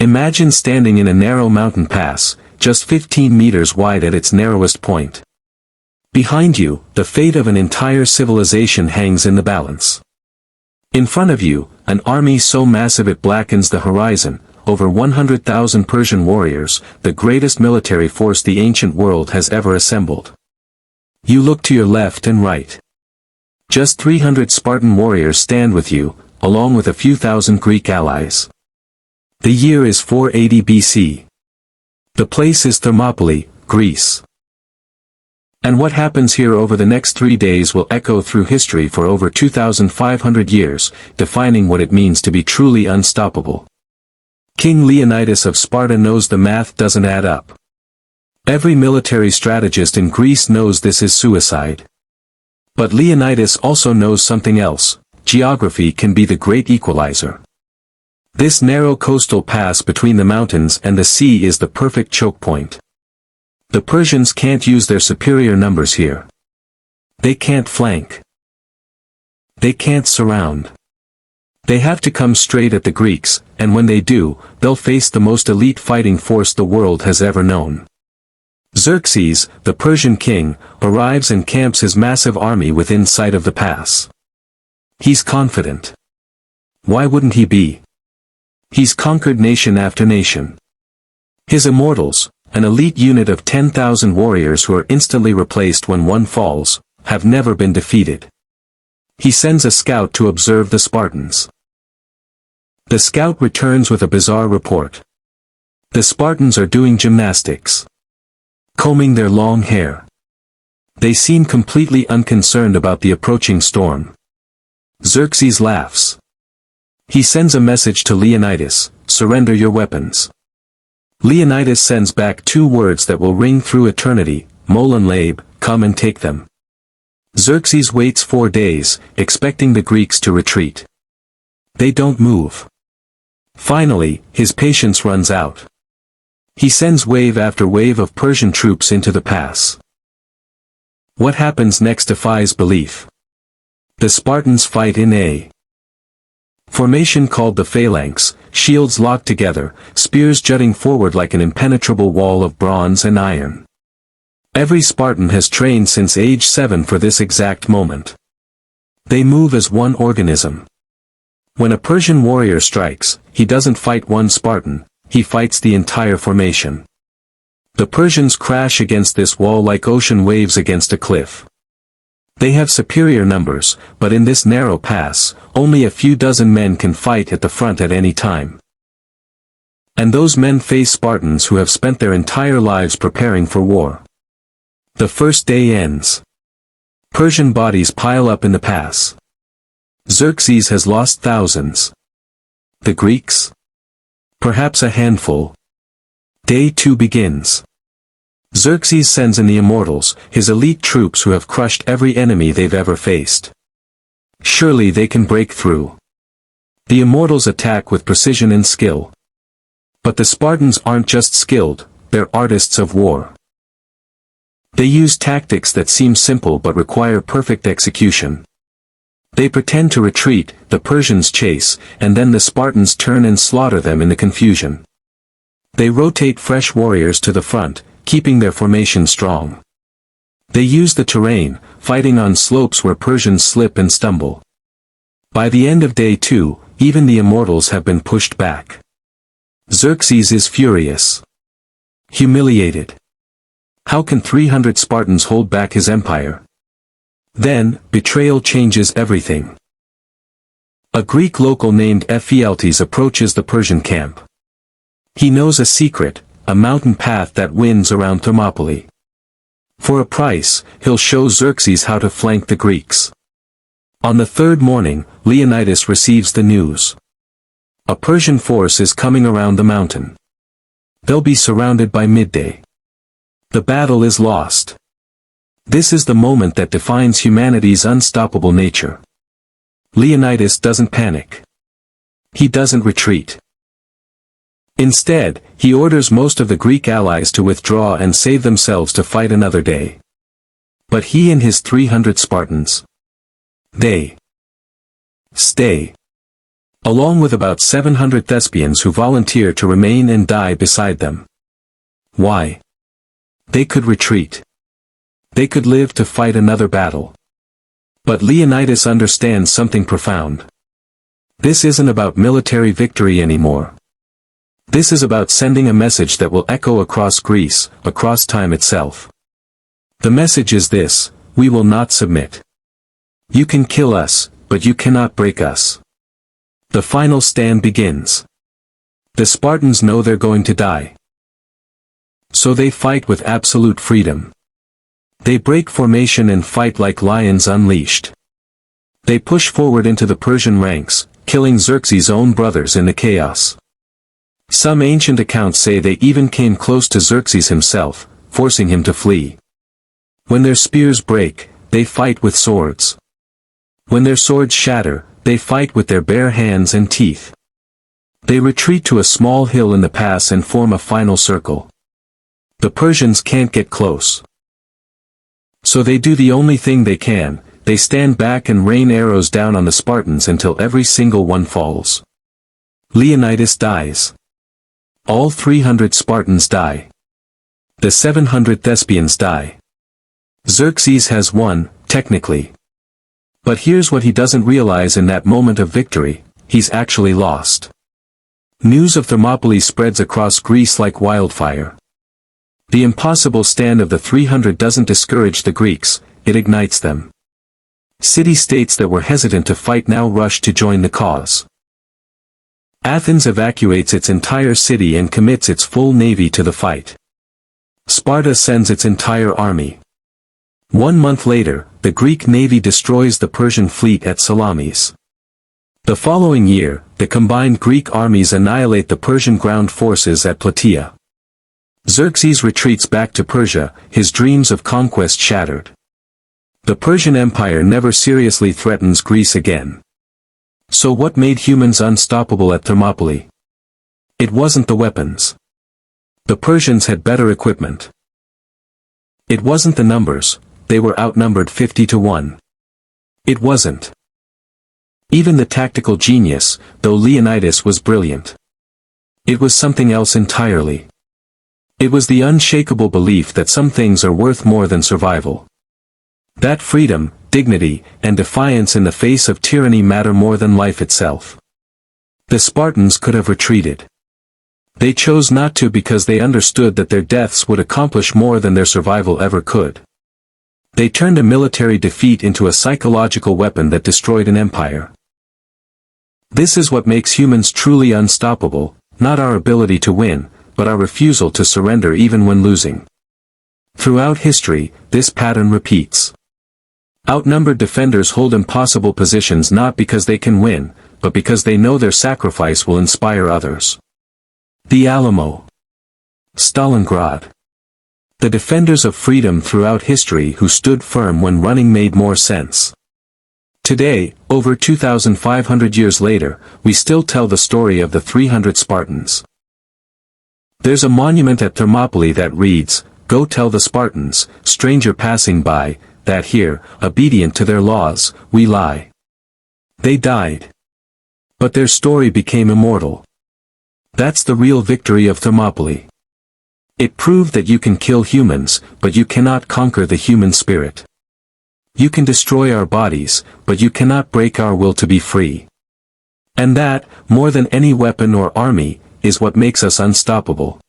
Imagine standing in a narrow mountain pass, just 15 meters wide at its narrowest point. Behind you, the fate of an entire civilization hangs in the balance. In front of you, an army so massive it blackens the horizon, over 100,000 Persian warriors, the greatest military force the ancient world has ever assembled. You look to your left and right. Just 300 Spartan warriors stand with you, along with a few thousand Greek allies. The year is 480 BC. The place is Thermopylae, Greece. And what happens here over the next 3 days will echo through history for over 2,500 years, defining what it means to be truly unstoppable. King Leonidas of Sparta knows the math doesn't add up. Every military strategist in Greece knows this is suicide. But Leonidas also knows something else: geography can be the great equalizer. This narrow coastal pass between the mountains and the sea is the perfect choke point. The Persians can't use their superior numbers here. They can't flank. They can't surround. They have to come straight at the Greeks, and when they do, they'll face the most elite fighting force the world has ever known. Xerxes, the Persian king, arrives and camps his massive army within sight of the pass. He's confident. Why wouldn't he be? He's conquered nation after nation. His Immortals, an elite unit of 10,000 warriors who are instantly replaced when one falls, have never been defeated. He sends a scout to observe the Spartans. The scout returns with a bizarre report. The Spartans are doing gymnastics. Combing their long hair. They seem completely unconcerned about the approaching storm. Xerxes laughs. He sends a message to Leonidas: surrender your weapons. Leonidas sends back 2 words that will ring through eternity: Mol and Lab, come and take them. Xerxes waits 4 days, expecting the Greeks to retreat. They don't move. Finally, his patience runs out. He sends wave after wave of Persian troops into the pass. What happens next defies belief. The Spartans fight in a formation called the phalanx, shields locked together, spears jutting forward like an impenetrable wall of bronze and iron. Every Spartan has trained since age 7 for this exact moment. They move as one organism. When a Persian warrior strikes, he doesn't fight one Spartan, he fights the entire formation. The Persians crash against this wall like ocean waves against a cliff. They have superior numbers, but in this narrow pass, only a few dozen men can fight at the front at any time. And those men face Spartans who have spent their entire lives preparing for war. The first day ends. Persian bodies pile up in the pass. Xerxes has lost thousands. The Greeks? Perhaps a handful. Day 2 begins. Xerxes sends in the Immortals, his elite troops who have crushed every enemy they've ever faced. Surely they can break through. The Immortals attack with precision and skill. But the Spartans aren't just skilled, they're artists of war. They use tactics that seem simple but require perfect execution. They pretend to retreat, the Persians chase, and then the Spartans turn and slaughter them in the confusion. They rotate fresh warriors to the front, keeping their formation strong. They use the terrain, fighting on slopes where Persians slip and stumble. By the end of day 2, even the Immortals have been pushed back. Xerxes is furious. Humiliated. How can 300 Spartans hold back his empire? Then, betrayal changes everything. A Greek local named Ephialtes approaches the Persian camp. He knows a secret, a mountain path that winds around Thermopylae. For a price, he'll show Xerxes how to flank the Greeks. On the 3rd morning, Leonidas receives the news. A Persian force is coming around the mountain. They'll be surrounded by midday. The battle is lost. This is the moment that defines humanity's unstoppable nature. Leonidas doesn't panic. He doesn't retreat. Instead, he orders most of the Greek allies to withdraw and save themselves to fight another day. But he and his 300 Spartans, they stay. along with about 700 Thespians who volunteer to remain and die beside them. Why? They could retreat. They could live to fight another battle. But Leonidas understands something profound. This isn't about military victory anymore. This is about sending a message that will echo across Greece, across time itself. The message is this: we will not submit. You can kill us, but you cannot break us. The final stand begins. The Spartans know they're going to die. So they fight with absolute freedom. They break formation and fight like lions unleashed. They push forward into the Persian ranks, killing Xerxes' own brothers in the chaos. Some ancient accounts say they even came close to Xerxes himself, forcing him to flee. When their spears break, they fight with swords. When their swords shatter, they fight with their bare hands and teeth. They retreat to a small hill in the pass and form a final circle. The Persians can't get close. So they do the only thing they can: they stand back and rain arrows down on the Spartans until every single one falls. Leonidas dies. All 300 Spartans die. The 700 Thespians die. Xerxes has won, technically. But here's what he doesn't realize in that moment of victory: he's actually lost. News of Thermopylae spreads across Greece like wildfire. The impossible stand of the 300 doesn't discourage the Greeks, it ignites them. City-states that were hesitant to fight now rush to join the cause. Athens evacuates its entire city and commits its full navy to the fight. Sparta sends its entire army. 1 month later, the Greek navy destroys the Persian fleet at Salamis. The following year, the combined Greek armies annihilate the Persian ground forces at Plataea. Xerxes retreats back to Persia, his dreams of conquest shattered. The Persian Empire never seriously threatens Greece again. So what made humans unstoppable at Thermopylae? It wasn't the weapons. The Persians had better equipment. It wasn't the numbers, they were outnumbered 50-1. It wasn't even the tactical genius, though Leonidas was brilliant. It was something else entirely. It was the unshakable belief that some things are worth more than survival. That freedom, dignity, and defiance in the face of tyranny matter more than life itself. The Spartans could have retreated. They chose not to because they understood that their deaths would accomplish more than their survival ever could. They turned a military defeat into a psychological weapon that destroyed an empire. This is what makes humans truly unstoppable, not our ability to win, but our refusal to surrender even when losing. Throughout history, this pattern repeats. Outnumbered defenders hold impossible positions not because they can win, but because they know their sacrifice will inspire others. The Alamo. Stalingrad. The defenders of freedom throughout history who stood firm when running made more sense. Today, over 2,500 years later, we still tell the story of the 300 Spartans. There's a monument at Thermopylae that reads, "Go tell the Spartans, stranger passing by, that here, obedient to their laws, we lie." They died. But their story became immortal. That's the real victory of Thermopylae. It proved that you can kill humans, but you cannot conquer the human spirit. You can destroy our bodies, but you cannot break our will to be free. And that, more than any weapon or army, is what makes us unstoppable.